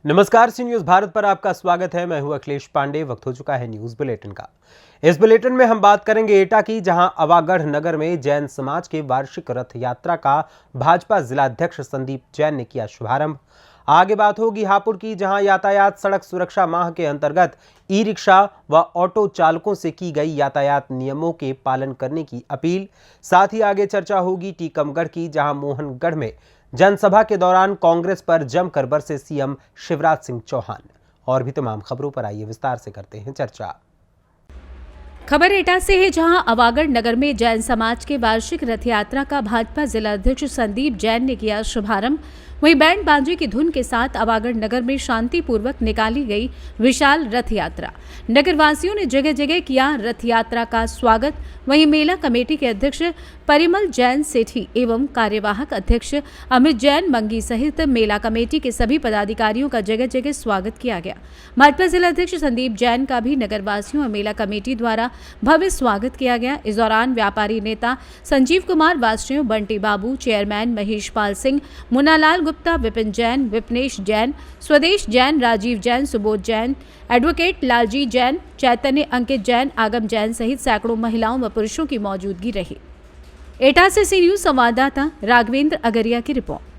नमस्कार, सी न्यूज भारत पर आपका स्वागत है। मैं हूं अखिलेश पांडे। वक्त हो चुका है न्यूज बुलेटिन का। इस बुलेटिन में हम बात करेंगे एटा की, जहां अवागढ़ नगर में जैन समाज के वार्षिक रथ यात्रा का भाजपा जिलाध्यक्ष संदीप जैन ने किया शुभारंभ। आगे बात होगी हापुड़ की, जहां यातायात सड़क सुरक्षा माह के अंतर्गत ई रिक्शा व ऑटो चालकों से की गई यातायात नियमों के पालन करने की अपील। साथ ही आगे चर्चा होगी टीकमगढ़ की, जहां मोहनगढ़ में जनसभा के दौरान कांग्रेस पर जमकर बरसे सीएम शिवराज सिंह चौहान। और भी तमाम खबरों पर आइए विस्तार से करते हैं चर्चा। खबर एटा से है, जहां अवागढ़ नगर में जैन समाज के वार्षिक रथ यात्रा का भाजपा जिलाध्यक्ष संदीप जैन ने किया शुभारंभ। वहीं बैंड बाजे की धुन के साथ अवागढ़ नगर में शांतिपूर्वक निकाली गई विशाल रथ यात्रा। नगरवासियों ने जगह जगह किया रथ यात्रा का स्वागत। वहीं मेला कमेटी के अध्यक्ष परिमल जैन सेठी एवं कार्यवाहक अध्यक्ष अमित जैन मंगी सहित मेला कमेटी के सभी पदाधिकारियों का जगह जगह स्वागत किया गया। भाजपा जिलाध्यक्ष संदीप जैन का भी नगरवासियों और मेला कमेटी द्वारा भव्य स्वागत किया गया। इस दौरान व्यापारी नेता संजीव कुमार वासुदेव, बंटी बाबू, चेयरमैन महेश पाल सिंह, मुन्नालाल गुप्ता, विपिन जैन, विपनेश जैन, स्वदेश जैन, राजीव जैन, सुबोध जैन, एडवोकेट लालजी जैन, चैतन्य अंकित जैन, आगम जैन सहित सैकड़ों महिलाओं व पुरुषों की मौजूदगी रही। एटा से सी न्यूज संवाददाता राघवेंद्र अगरिया की रिपोर्ट।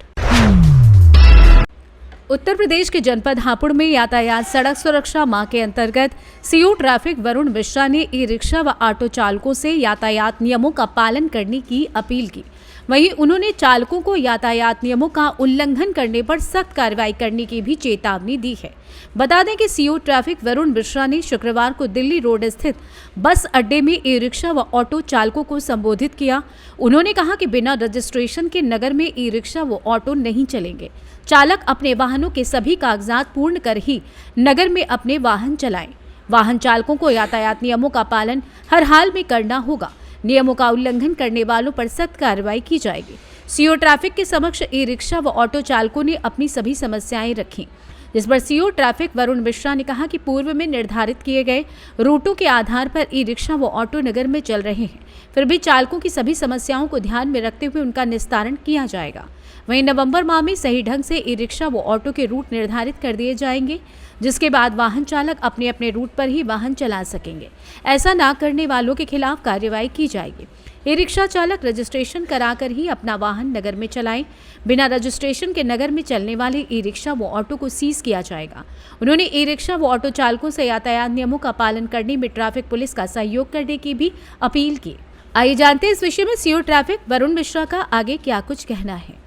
उत्तर प्रदेश के जनपद हापुड़ में यातायात सड़क सुरक्षा माह के अंतर्गत सीओ ट्रैफिक वरुण मिश्रा ने ई रिक्शा व ऑटो चालकों से यातायात नियमों का पालन करने की अपील की। वहीं उन्होंने चालकों को यातायात नियमों का उल्लंघन करने पर सख्त कार्रवाई करने की भी चेतावनी दी है। बता दें कि सीओ ट्रैफिक वरुण मिश्रा ने शुक्रवार को दिल्ली रोड स्थित बस अड्डे में ई रिक्शा व ऑटो चालकों को संबोधित किया। उन्होंने कहा कि बिना रजिस्ट्रेशन के नगर में ई रिक्शा व ऑटो नहीं चलेंगे। चालक अपने वाहनों के सभी कागजात पूर्ण कर ही नगर में अपने वाहन चलाएं। वाहन चालकों को यातायात नियमों का पालन हर हाल में करना होगा। नियमों का उल्लंघन करने वालों पर सख्त कार्रवाई की जाएगी। सीओ ट्रैफिक के समक्ष ई रिक्शा व ऑटो चालकों ने अपनी सभी समस्याएं रखी, जिस पर सीओ ट्रैफिक वरुण मिश्रा ने कहा कि पूर्व में निर्धारित किए गए रूटों के आधार पर ई रिक्शा व ऑटो नगर में चल रहे हैं, फिर भी चालकों की सभी समस्याओं को ध्यान में रखते हुए उनका निस्तारण किया जाएगा। वहीं नवंबर माह में सही ढंग से ई रिक्शा व ऑटो के रूट निर्धारित कर दिए जाएंगे, जिसके बाद वाहन चालक अपने अपने रूट पर ही वाहन चला सकेंगे। ऐसा ना करने वालों के खिलाफ कार्रवाई की जाएगी। ई रिक्शा चालक रजिस्ट्रेशन कराकर ही अपना वाहन नगर में चलाएं। बिना रजिस्ट्रेशन के नगर में चलने वाले ई रिक्शा व ऑटो को सीज किया जाएगा। उन्होंने ई रिक्शा व ऑटो चालकों से यातायात नियमों का पालन करने में ट्रैफिक पुलिस का सहयोग करने की भी अपील की। आइए जानते हैं इस विषय में सीओ ट्रैफिक वरुण मिश्रा का आगे क्या कुछ कहना है।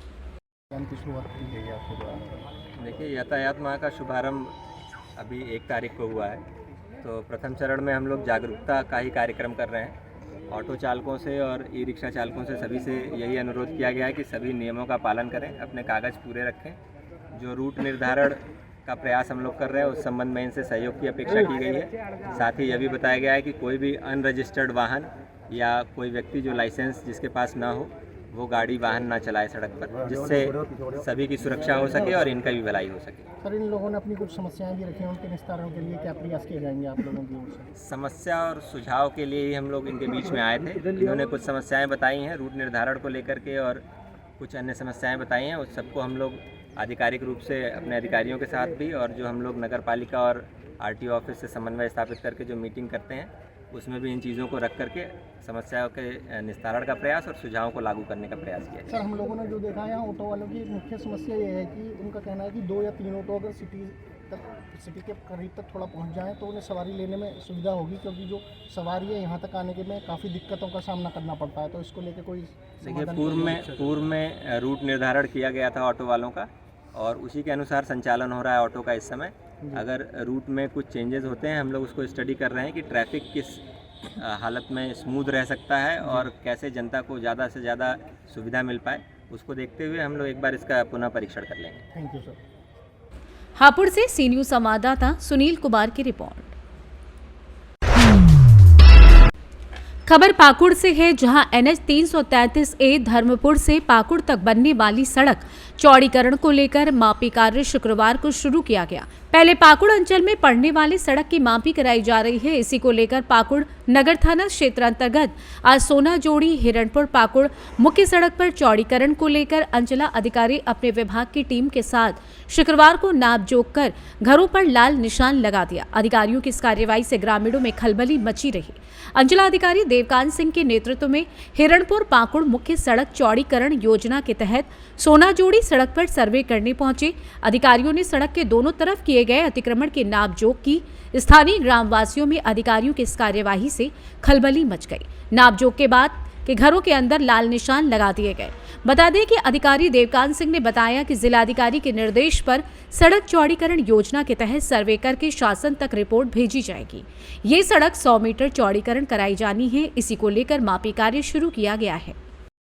देखिए, यातायात माह का शुभारंभ अभी 1 तारीख को हुआ है, तो प्रथम चरण में हम लोग जागरूकता का ही कार्यक्रम कर रहे हैं। ऑटो चालकों से और ई रिक्शा चालकों से सभी से यही अनुरोध किया गया है कि सभी नियमों का पालन करें, अपने कागज़ पूरे रखें। जो रूट निर्धारण का प्रयास हम लोग कर रहे हैं उस संबंध में इनसे सहयोग की अपेक्षा की गई है। साथ ही यह भी बताया गया है कि कोई भी अनरजिस्टर्ड वाहन या कोई व्यक्ति जो लाइसेंस जिसके पास ना हो वो गाड़ी वाहन ना चलाए सड़क पर, जिससे सभी की सुरक्षा हो सके और इनका भी भलाई हो सके। सर, इन लोगों ने अपनी कुछ समस्याएं भी रखी हैं, उनके निस्तारण के लिए क्या प्रयास किए जाएंगे आप लोगों की ओर से? समस्या और सुझाव के लिए ही हम लोग इनके बीच में आए थे। इन्होंने कुछ समस्याएं बताई हैं रूट निर्धारण को लेकर के, और कुछ अन्य समस्याएं बताई हैं। उस सबको हम लोग आधिकारिक रूप से अपने अधिकारियों के साथ भी, और जो हम लोग नगर पालिका और आरटीओ ऑफिस से समन्वय स्थापित करके जो मीटिंग करते हैं उसमें भी इन चीज़ों को रख करके समस्याओं के निस्तारण का प्रयास और सुझावों को लागू करने का प्रयास किया। सर, हम लोगों ने जो देखा है ऑटो वालों की मुख्य समस्या ये है कि उनका कहना है कि 2 या 3 ऑटो अगर सिटी के करीब तक थोड़ा पहुंच जाएं तो उन्हें सवारी लेने में सुविधा होगी, क्योंकि जो सवारी है यहाँ तक आने के में काफ़ी दिक्कतों का सामना करना पड़ता है। तो इसको लेकर कोई देखिए, पूर्व में रूट निर्धारण किया गया था ऑटो वालों का, और उसी के अनुसार संचालन हो रहा है ऑटो का इस समय। अगर रूट में कुछ चेंजेस होते हैं, हम लोग उसको स्टडी कर रहे हैं कि ट्रैफिक किस हालत में स्मूथ रह सकता है और कैसे जनता को ज़्यादा से ज़्यादा सुविधा मिल पाए, उसको देखते हुए हम लोग एक बार इसका पुनः परीक्षण कर लेंगे। Thank you sir. हापुड़ से सी न्यूज संवाददाता सुनील कुमार की रिपोर्ट। खबर पाकुड़ से है, जहां NH 333A धर्मपुर से पाकुड़ तक बनने वाली सड़क चौड़ीकरण को लेकर मापी कार्य शुक्रवार को शुरू किया गया। पहले पाकुड़ अंचल में पड़ने वाले सड़क की मापी कराई जा रही है। इसी को लेकर पाकुड़ नगर थाना क्षेत्र अंतर्गत आज सोना जोड़ी हिरणपुर पाकुड़ मुख्य सड़क पर चौड़ीकरण को लेकर अंचला अधिकारी अपने विभाग की टीम के साथ शुक्रवार को नाप जोक कर घरों पर लाल निशान लगा दिया। अधिकारियों की इस कार्रवाई से ग्रामीणों में खलबली मची रही। अंचला अधिकारी देवकांत सिंह के नेतृत्व में हिरणपुर पाकुड़ मुख्य सड़क चौड़ीकरण योजना के तहत सोना जोड़ी सड़क पर सर्वे करने पहुंचे। अधिकारियों ने सड़क के दोनों तरफ किए गए अतिक्रमण की नाप जोक की। स्थानीय ग्रामवासियों में अधिकारियों की इस कार्यवाही से खलबली मच गई। नाप जोक के बाद के घरों के अंदर लाल निशान लगा दिए गए। बता दें कि अधिकारी देवकांत सिंह ने बताया कि जिलाधिकारी के निर्देश पर सड़क चौड़ीकरण योजना के तहत सर्वे करके शासन तक रिपोर्ट भेजी जाएगी। ये सड़क 100 मीटर चौड़ीकरण कराई जानी है। इसी को लेकर मापी कार्य शुरू किया गया है।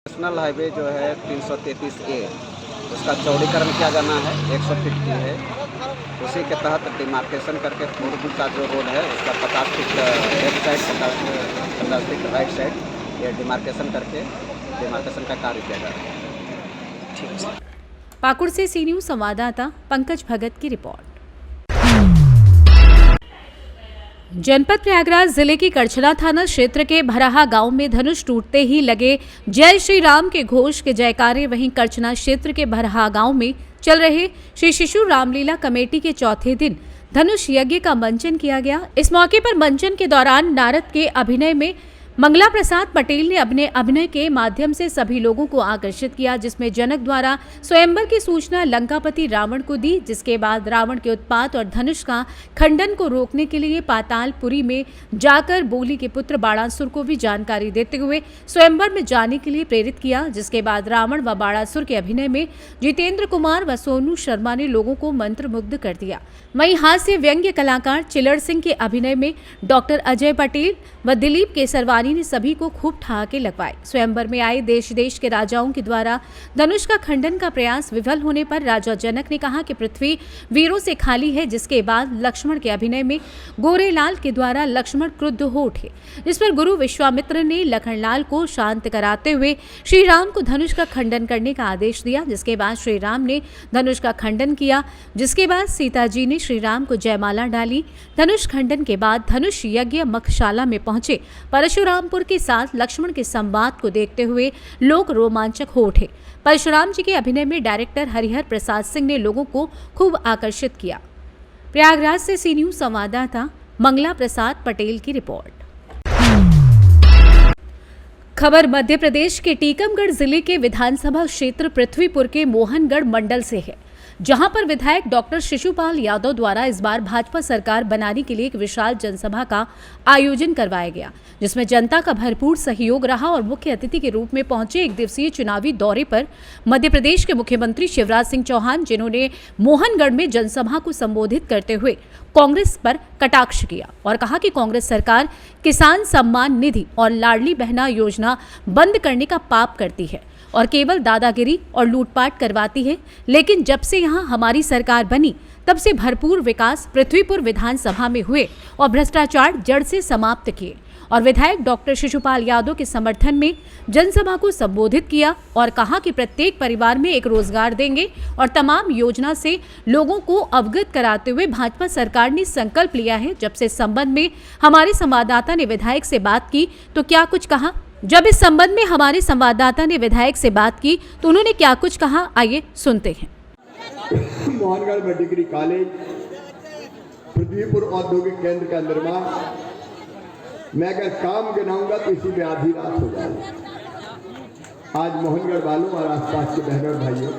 नेशनल हाईवे जो है 333A उसका चौड़ीकरण किया जाना है, 100 फीट की है। उसी के तहत डिमार्केशन करके पूर्व का जो रोड है उसका 50 feet left side 50 feet right side ये डिमार्केशन करके डिमार्केशन का कार्य किया जा रहा है। पाकुड़ से सी न्यूज़ संवाददाता पंकज भगत की रिपोर्ट। जनपद प्रयागराज जिले की करछला थाना क्षेत्र के भराहा गांव में धनुष टूटते ही लगे जय श्री राम के घोष के जयकारे। वहीं करछला क्षेत्र के भराहा गांव में चल रहे श्री शिशु रामलीला कमेटी के चौथे दिन धनुष यज्ञ का मंचन किया गया। इस मौके पर मंचन के दौरान नारद के अभिनय में मंगला प्रसाद पटेल ने अपने अभिनय के माध्यम से सभी लोगों को आकर्षित किया, जिसमें जनक द्वारा स्वयंवर की सूचना लंकापति रावण को दी। जिसके बाद रावण के उत्पात और धनुष का खंडन को रोकने के लिए पातालपुरी में जाकर बोली के पुत्र बाणासुर को भी जानकारी देते हुए स्वयंवर में जाने के लिए प्रेरित किया। जिसके बाद रावण व बाणासुर के अभिनय में जितेंद्र कुमार व सोनू शर्मा ने लोगों को मंत्रमुग्ध कर दिया। वहीं हास्य व्यंग्य कलाकार चिलड़ सिंह के अभिनय में डॉक्टर अजय पटेल व दिलीप केसरवानी ने सभी को खूब ठहाके लगवाए। स्वयंवर में आए देश देश के राजाओं के द्वारा धनुष का खंडन का प्रयास विफल होने पर राजा जनक ने कहा कि पृथ्वी वीरों से खाली है। जिसके बाद लक्ष्मण के अभिनय में गोरेलाल के द्वारा लक्ष्मण क्रुद्ध हो उठे, जिस पर गुरु विश्वामित्र ने लखनलाल को शांत कराते हुए श्री राम को धनुष का खंडन करने का आदेश दिया। जिसके बाद श्री राम ने धनुष का खंडन किया। जिसके बाद सीता जी ने श्री राम को जयमाला डाली। धनुष खंडन के बाद धनुष यज्ञ मखशाला में पहुंचे परशुरामपुर के साथ लक्ष्मण के संवाद को देखते हुए लोग रोमांचक हो उठे। परशुराम जी के अभिनय में डायरेक्टर हरिहर प्रसाद सिंह ने लोगों को खूब आकर्षित किया। प्रयागराज से सी न्यूज़ संवाददाता मंगला प्रसाद पटेल की रिपोर्ट। खबर मध्य प्रदेश के टीकमगढ़ जिले के विधानसभा क्षेत्र पृथ्वीपुर के मोहनगढ़ मंडल से है, जहां पर विधायक डॉक्टर शिशुपाल यादव द्वारा इस बार भाजपा सरकार बनाने के लिए एक विशाल जनसभा का आयोजन करवाया गया, जिसमें जनता का भरपूर सहयोग रहा। और मुख्य अतिथि के रूप में पहुंचे एक दिवसीय चुनावी दौरे पर मध्य प्रदेश के मुख्यमंत्री शिवराज सिंह चौहान, जिन्होंने मोहनगढ़ में जनसभा को संबोधित करते हुए कांग्रेस पर कटाक्ष किया और कहा कि कांग्रेस सरकार किसान सम्मान निधि और लाडली बहना योजना बंद करने का पाप करती है और केवल दादागिरी और लूटपाट करवाती है। लेकिन जब से यहाँ हमारी सरकार बनी तब से भरपूर विकास पृथ्वीपुर विधानसभा में हुए और भ्रष्टाचार जड़ से समाप्त किए। और विधायक डॉक्टर शिशुपाल यादव के समर्थन में जनसभा को संबोधित किया और कहा कि प्रत्येक परिवार में एक रोजगार देंगे और तमाम योजना से लोगों को अवगत कराते हुए भाजपा सरकार ने संकल्प लिया है। जब से इस संबंध में हमारे संवाददाता ने विधायक से बात की तो क्या कुछ कहा। जब इस संबंध में हमारे संवाददाता ने विधायक से बात की तो उन्होंने क्या कुछ कहा, आइए सुनते हैं। मोहनगढ़ में डिग्री कॉलेज, पृथ्वीपुर औद्योगिक केंद्र का निर्माण, मैं अगर काम गिनाऊंगा तो इसी में आधी रात हो जाएगी। आज मोहनगढ़ वालों और आसपास के बहनों भाइयों,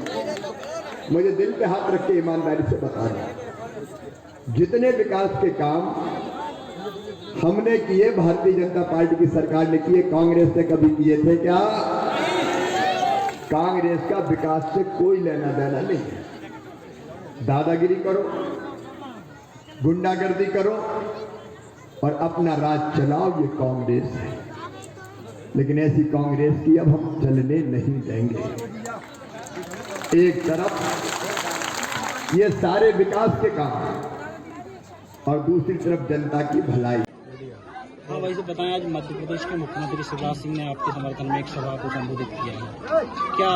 मुझे दिल पे हाथ रख के ईमानदारी से बताना, जितने विकास के काम हमने किए, भारतीय जनता पार्टी की सरकार ने किए, कांग्रेस ने कभी किए थे क्या? कांग्रेस का विकास से कोई लेना देना नहीं है। दादागिरी करो, गुंडागर्दी करो और अपना राज चलाओ, ये कांग्रेस है। लेकिन ऐसी कांग्रेस की अब हम चलने नहीं देंगे। एक तरफ ये सारे विकास के काम और दूसरी तरफ जनता की भलाई। हाँ, वैसे बताएं, आज मध्य प्रदेश के मुख्यमंत्री शिवराज सिंह ने आपके समर्थन में एक सभा को संबोधित किया है। क्या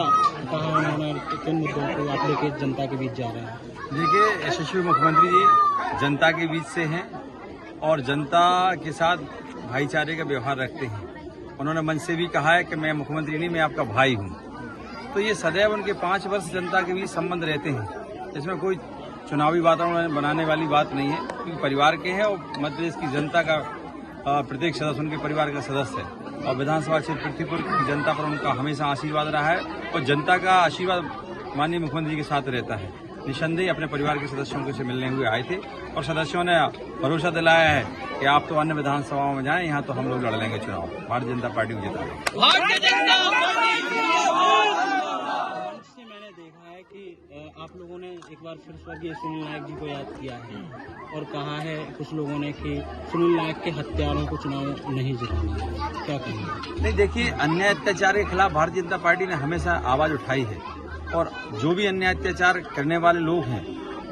कहा उन्होंने, किन मुद्दों को आप लेके जनता के बीच जा रहे हैं? देखिए, यशस्वी मुख्यमंत्री जी जनता के बीच से हैं और जनता के साथ भाईचारे का व्यवहार रखते हैं। उन्होंने मन से भी कहा है कि मैं मुख्यमंत्री नहीं, मैं आपका भाई हूँ। तो ये सदैव उनके 5 वर्ष जनता के बीच संबंध रहते हैं। इसमें कोई चुनावी वातावरण बनाने वाली बात नहीं है, क्योंकि परिवार के हैं और मध्य प्रदेश की जनता का प्रत्येक सदस्य उनके परिवार का सदस्य है। और विधानसभा क्षेत्र पृथ्वीपुर की जनता पर उनका हमेशा आशीर्वाद रहा है और जनता का आशीर्वाद माननीय मुख्यमंत्री के साथ रहता है। निसंदेह अपने परिवार के सदस्यों से मिलने हुए आए थे और सदस्यों ने भरोसा दिलाया है कि आप तो अन्य विधानसभाओं में जाएं, यहाँ तो हम लोग लड़ लेंगे चुनाव, भारतीय जनता पार्टी को जिता लेंगे। मैंने देखा है कि आप लोगों ने एक बार फिर स्वर्गीय सुनील नायक जी को याद किया है और कहा है कुछ लोगों ने कि सुनील नायक के हत्यारों को चुनाव नहीं जिताना है, क्या कहेंगे? नहीं, देखिए, अन्याय अत्याचार के खिलाफ भारतीय जनता पार्टी ने हमेशा आवाज उठाई है और जो भी अन्याय अत्याचार करने वाले लोग हैं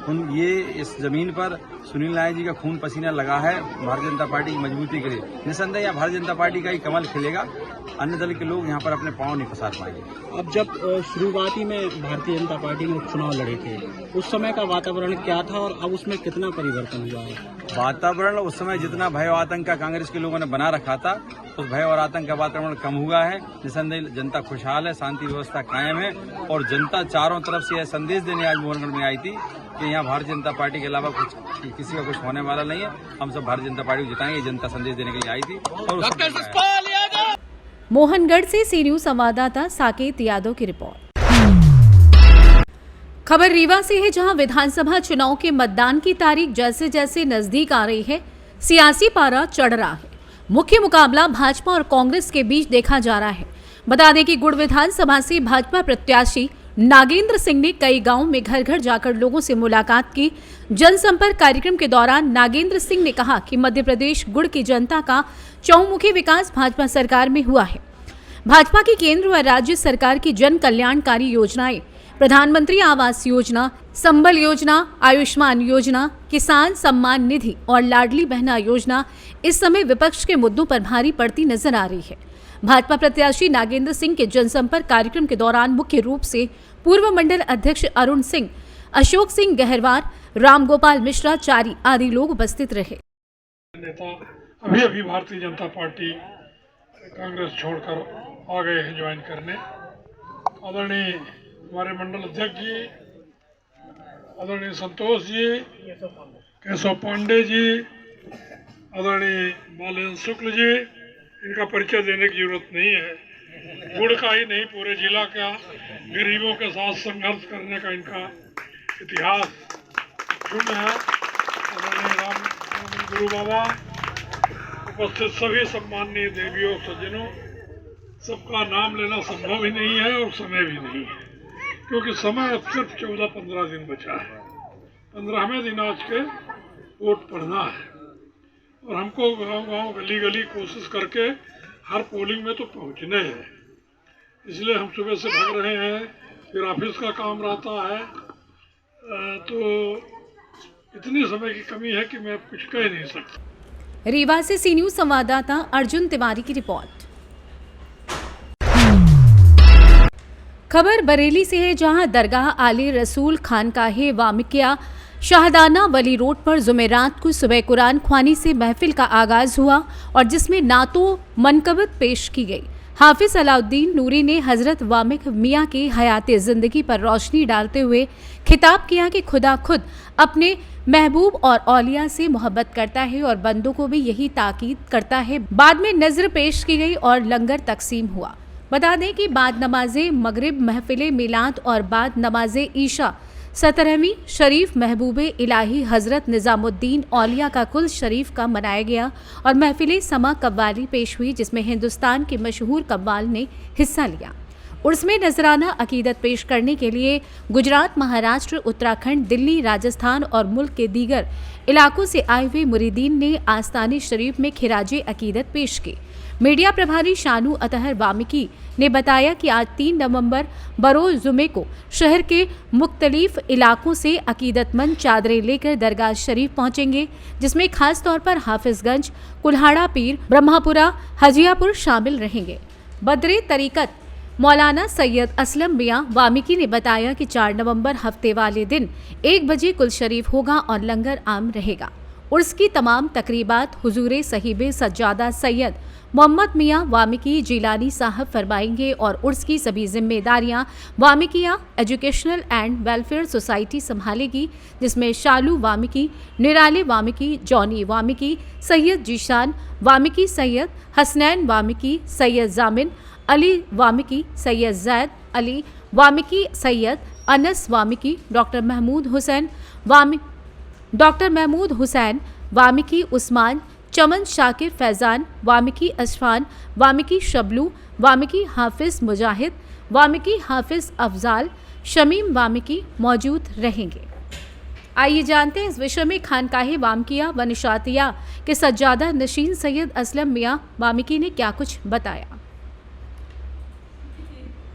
ये इस जमीन पर सुनील नायक जी का खून पसीना लगा है भारतीय जनता पार्टी की मजबूती के लिए। निसंदेह यहाँ भारतीय जनता पार्टी का ही कमल खिलेगा, अन्य दल के लोग यहाँ पर अपने पांव नहीं पसार पाएंगे। अब जब शुरुआती में भारतीय जनता पार्टी ने चुनाव लड़े थे, उस समय का वातावरण क्या था और अब उसमें कितना परिवर्तन हुआ है? वातावरण उस समय जितना भय और आतंक का कांग्रेस के लोगों ने बना रखा था, उस भय और आतंक का वातावरण कम हुआ है। निसंदेह जनता खुशहाल है, शांति व्यवस्था कायम है और जनता चारों तरफ से यह संदेश देने आज मोहनगढ़ में आई थी कि यहाँ भारतीय जनता पार्टी के अलावा किसी का कुछ होने वाला नहीं है, हम सब भारतीय जनता पार्टी को जिताएंगे। जनता संदेश देने के लिए आई थी और मोहनगढ़ से सी न्यूज संवाददाता साकेत यादव की रिपोर्ट। खबर रीवा से है, जहां विधानसभा चुनाव के मतदान की तारीख जैसे जैसे नजदीक आ रही है, सियासी पारा चढ़ रहा है। मुख्य मुकाबला भाजपा और कांग्रेस के बीच देखा जा रहा है। बता दें कि गुड़ विधानसभा से भाजपा प्रत्याशी नागेंद्र सिंह ने कई गांवों में घर घर जाकर लोगों से मुलाकात की। जनसंपर्क कार्यक्रम के दौरान नागेंद्र सिंह ने कहा कि मध्य प्रदेश गुड़ की जनता का चौमुखी विकास भाजपा सरकार में हुआ है। भाजपा की केंद्र व राज्य सरकार की जन कल्याणकारी योजनाएं, प्रधानमंत्री आवास योजना, संबल योजना, आयुष्मान योजना, किसान सम्मान निधि और लाडली बहना योजना इस समय विपक्ष के मुद्दों पर भारी पड़ती नजर आ रही है। भाजपा प्रत्याशी नागेंद्र सिंह के जनसंपर्क कार्यक्रम के दौरान मुख्य रूप से पूर्व मंडल अध्यक्ष अरुण सिंह, अशोक सिंह गहरवार, रामगोपाल मिश्रा चारी आदि लोग उपस्थित रहे। नेता अभी भारतीय जनता पार्टी कांग्रेस छोड़कर आ गए हैं ज्वाइन करने। आदरणीय हमारे मंडल अध्यक्ष जी, आदरणीय संतोष जी, केशव पांडे जी, आदरणीय बालेन्द्र शुक्ल जी, इनका परिचय देने की जरूरत नहीं है। गुड़ का ही नहीं, पूरे जिला का गरीबों के साथ संघर्ष करने का इनका इतिहास शून्य है। आदरणीय राम गुरु बाबा, उपस्थित सभी सम्माननीय देवियों सज्जनों, सबका नाम लेना संभव ही नहीं है और समय भी नहीं है, क्योंकि समय अब सिर्फ 14-15 दिन बचा है। 15वें दिन आज के वोट पड़ना है और हमको गांव-गांव गली-गली कोशिश करके हर पोलिंग में तो पहुंचने हैं। इसलिए हम सुबह से भाग रहे हैं, फिर ऑफिस का काम रहता है, तो इतनी समय की कमी है कि मैं कुछ कह नहीं सकता। रीवा से सी न्यूज संवाददाता अर्जुन तिवारी की रिपोर्ट। खबर बरेली से है, जहां दरगाह आले रसूल खानकाहे वामिकिया शाहदाना वली रोड पर जुमेरात को सुबह कुरान ख्वानी से महफिल का आगाज हुआ और जिसमें नातो मनकबत पेश की गई। हाफिज अलाउद्दीन नूरी ने हजरत वामिक मियाँ की हयाते ज़िंदगी पर रोशनी डालते हुए खिताब किया कि खुदा खुद अपने महबूब और औलिया से मोहब्बत करता है और बंदों को भी यही ताकीद करता है। बाद में नज़र पेश की गई और लंगर तकसीम हुआ। बता दें कि बाद नमाजे मगरिब महफिल मिलाद और बाद नमाजे ईशा 17वीं शरीफ महबूबे इलाही हज़रत निज़ामुद्दीन औलिया का कुल शरीफ का मनाया गया और महफिल समा कव्वाली पेश हुई, जिसमें हिंदुस्तान के मशहूर कव्वाल ने हिस्सा लिया। उर्स में नजराना अकीदत पेश करने के लिए गुजरात, महाराष्ट्र, उत्तराखंड, दिल्ली, राजस्थान और मुल्क के दीगर इलाकों से आए हुए मुरीदीन ने आस्ताने शरीफ में खिराजे अकीदत पेश की। मीडिया प्रभारी शानू अतहर वामिकी ने बताया कि आज 3 नवंबर बरोज जुमे को शहर के मुख्तलिफ इलाकों से अकीदतमंद चादरें लेकर दरगाह शरीफ पहुंचेंगे, जिसमें खास तौर पर हाफिजगंज, कुल्हाड़ा पीर, ब्रह्मापुरा, हजियापुर शामिल रहेंगे। बदरे तरीकत मौलाना सैयद असलम मियां वामिकी ने बताया कि 4 नवंबर हफ्ते वाले दिन 1 बजे कुल शरीफ होगा और लंगर आम रहेगा। उर्स की तमाम तकरीबात हुजूरे साहिब सज्जादा सैयद मोहम्मद मियां वामिकी जिलानी साहब फरमाएंगे और उर्स की सभी जिम्मेदारियां वामिकिया एजुकेशनल एंड वेलफेयर सोसाइटी संभालेगी, जिसमें शालू वामिकी, निराले वामिकी, जॉनी वामिकी, सैयद जीशान वामिकी, सैयद हसनैन वामिकी, सैयद जामिन अली वामिकी, सैयद जैद अली वामिकी, सैयद अनस वामिकी, डॉक्टर महमूद हुसैन वामिकी, उस्मान, चमन शाकिर फैजान वामिकी, अशफान वामिकी, शबलू वामिकी, हाफिज मुजाहिद वामिकी, हाफिज अफजाल, शमीम वामिकी मौजूद रहेंगे। आइए जानते हैं इस विषय में खानकाहे वामकिया व निशातिया के सज्जादा नशीन सैयद असलम मियां वामिकी ने क्या कुछ बताया।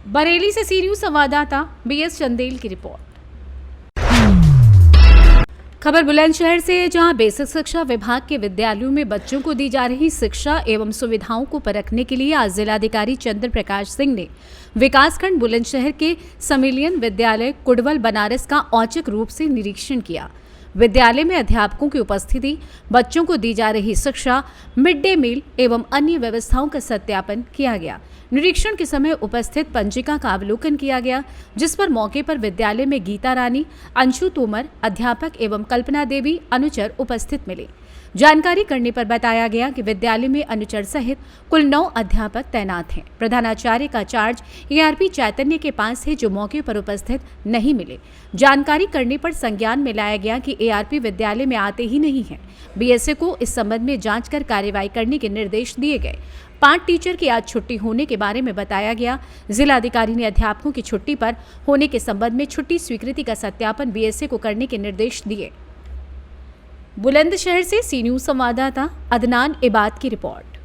बरेली से सी न्यूज संवाददाता BS चंदेल की रिपोर्ट। खबर बुलंदशहर से है, जहां बेसिक शिक्षा विभाग के विद्यालयों में बच्चों को दी जा रही शिक्षा एवं सुविधाओं को परखने के लिए आज जिलाधिकारी चंद्र प्रकाश सिंह ने विकासखंड बुलंदशहर के समिलियन विद्यालय कुडवल बनारस का औचक रूप से निरीक्षण किया। विद्यालय में अध्यापकों की उपस्थिति, बच्चों को दी जा रही शिक्षा, मिड डे मील एवं अन्य व्यवस्थाओं का सत्यापन किया गया। निरीक्षण के समय उपस्थित पंजिका का अवलोकन किया गया, जिस पर मौके पर विद्यालय में गीता रानी, अंशु तोमर अध्यापक एवं कल्पना देवी अनुचर उपस्थित मिले। जानकारी करने पर बताया गया कि विद्यालय में अनुचर सहित कुल 9 अध्यापक तैनात हैं। प्रधानाचार्य का चार्ज ARP चैतन्य के पास है, जो मौके पर उपस्थित नहीं मिले। जानकारी करने पर संज्ञान में लाया गया कि ARP विद्यालय में आते ही नहीं है। BSA को इस संबंध में जांच कर कार्रवाई करने के निर्देश दिए गए। 5 टीचर की आज छुट्टी होने के बारे में बताया गया। जिलाधिकारी ने अध्यापकों की छुट्टी पर होने के संबंध में छुट्टी स्वीकृति का सत्यापन BSA को करने के निर्देश दिए। बुलंदशहर से सी न्यूज संवाददाता अदनान इबाद की रिपोर्ट।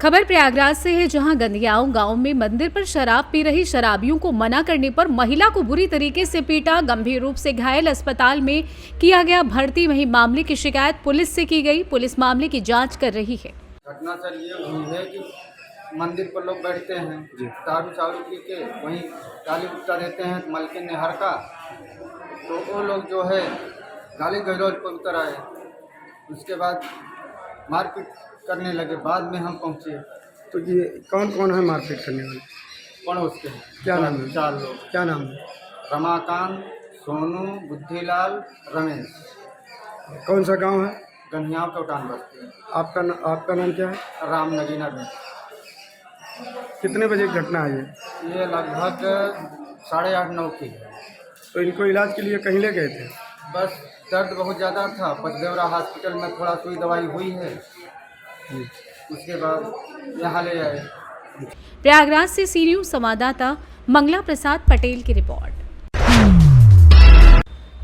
खबर प्रयागराज से है, जहां गंदियाओं गांव में मंदिर पर शराब पी रही शराबियों को मना करने पर महिला को बुरी तरीके से पीटा, गंभीर रूप से घायल, अस्पताल में किया गया भर्ती। वहीं मामले की शिकायत पुलिस से की गई। पुलिस मामले की जांच कर रही है। घटना सर ये हुई है कि मंदिर पर लोग बैठते हैं, दारू पी के वहीं गाली गुट्टा देते हैं मलकिन ने हर का, तो वो लोग जो है गाली गलौज पर उतर आए। उसके बाद मारपीट करने लगे। बाद में हम पहुंचे। तो ये कौन कौन है मारपीट करने वाले? पड़ोस के। क्या नाम है? 4 लोग। क्या नाम है? रमाकांत, सोनू, बुद्धिलाल, रमेश। कौन सा गांव है? गन्हियाव चौटान बस्ती। आपका नाम क्या है? राम नगीना में। कितने बजे की घटना है ये लगभग 8:30-9 की है। तो इनको इलाज के लिए कहीं ले गए थे? बस दर्द बहुत ज़्यादा था, पचदेवरा हॉस्पिटल में थोड़ा सुई दवाई हुई है, उसके बाद यहाँ ले आए। प्रयागराज से सी न्यूज संवाददाता मंगला प्रसाद पटेल की रिपोर्ट।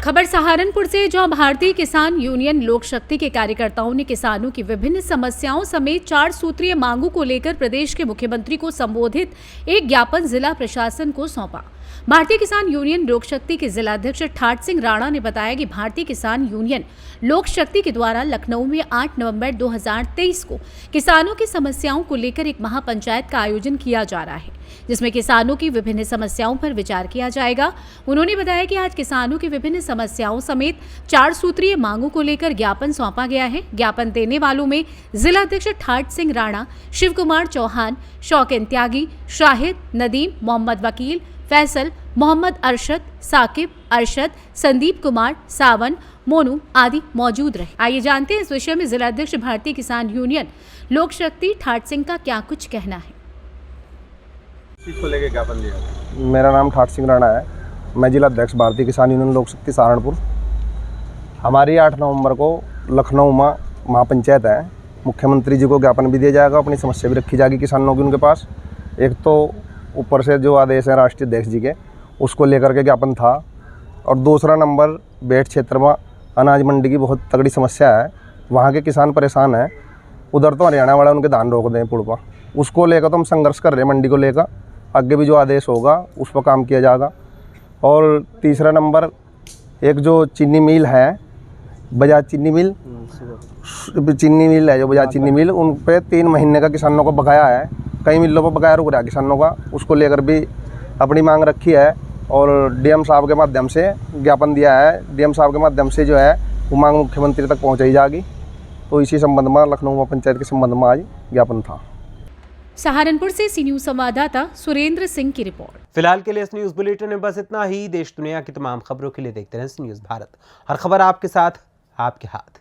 खबर सहारनपुर से, जहां भारतीय किसान यूनियन लोक शक्ति के कार्यकर्ताओं ने किसानों की विभिन्न समस्याओं समेत 4 सूत्रीय मांगों को लेकर प्रदेश के मुख्यमंत्री को संबोधित एक ज्ञापन जिला प्रशासन को सौंपा। भारतीय किसान यूनियन लोक शक्ति के जिलाध्यक्ष ठाट सिंह राणा ने बताया कि भारतीय किसान यूनियन लोक शक्ति के द्वारा लखनऊ में 8 नवंबर 2023 को किसानों की समस्याओं को लेकर एक महापंचायत का आयोजन किया जा रहा है, जिसमें किसानों की विभिन्न समस्याओं पर विचार किया जाएगा। उन्होंने बताया कि आज किसानों की विभिन्न समस्याओं समेत 4 सूत्रीय मांगों को लेकर ज्ञापन सौंपा गया है। ज्ञापन देने वालों में जिलाध्यक्ष ठाट सिंह राणा, शिव कुमार चौहान, शौकीन त्यागी, शाहिद, नदीम, मोहम्मद वकील, फैसल, मोहम्मद अरशद, साकिब, अरशद, संदीप कुमार, सावन, मोनू आदि मौजूद रहे। आइए जानते हैं इस विषय में जिलाध्यक्ष भारतीय किसान यूनियन लोक शक्ति ठाट सिंह का क्या कुछ कहना है। किसको लेके ज्ञापन दिया? मेरा नाम ठाट सिंह राणा है, मैं जिलाध्यक्ष भारतीय किसान यूनियन लोक शक्ति सहारनपुर। हमारी 8 नवंबर को लखनऊ में महापंचायत है। मुख्यमंत्री जी को ज्ञापन भी दिया जाएगा, अपनी समस्या भी रखी जाएगी किसानों की उनके पास। एक तो ऊपर से जो आदेश है राष्ट्रीय अध्यक्ष जी के, उसको लेकर के ज्ञापन था, और दूसरा नंबर बेट क्षेत्र में अनाज मंडी की बहुत तगड़ी समस्या है, वहाँ के किसान परेशान हैं। उधर तो हरियाणा वाला उनके धान रोक दें पुल पर। उसको लेकर तो हम संघर्ष कर रहे हैं मंडी को लेकर। आगे भी जो आदेश होगा उस पर काम किया जाएगा। और तीसरा नंबर, एक जो चीनी मिल है, बजाज चीनी मिल है जो बजाज चीनी मिल, उन पे 3 महीने का किसानों को बकाया है। कई मिलों पर बकाया रुक रहा है किसानों का। उसको लेकर भी अपनी मांग रखी है और डीएम साहब के माध्यम से ज्ञापन दिया है। डीएम साहब के माध्यम से जो है वो मांग मुख्यमंत्री तक पहुँचाई जाएगी। तो इसी संबंध में लखनऊ पंचायत के संबंध में आज ज्ञापन था। सहारनपुर से सी न्यूज संवाददाता सुरेंद्र सिंह की रिपोर्ट। फिलहाल के लिए इस न्यूज बुलेटिन में बस इतना ही। देश दुनिया की तमाम खबरों के लिए देखते रहें सी न्यूज भारत। हर खबर आपके साथ, आपके हाथ।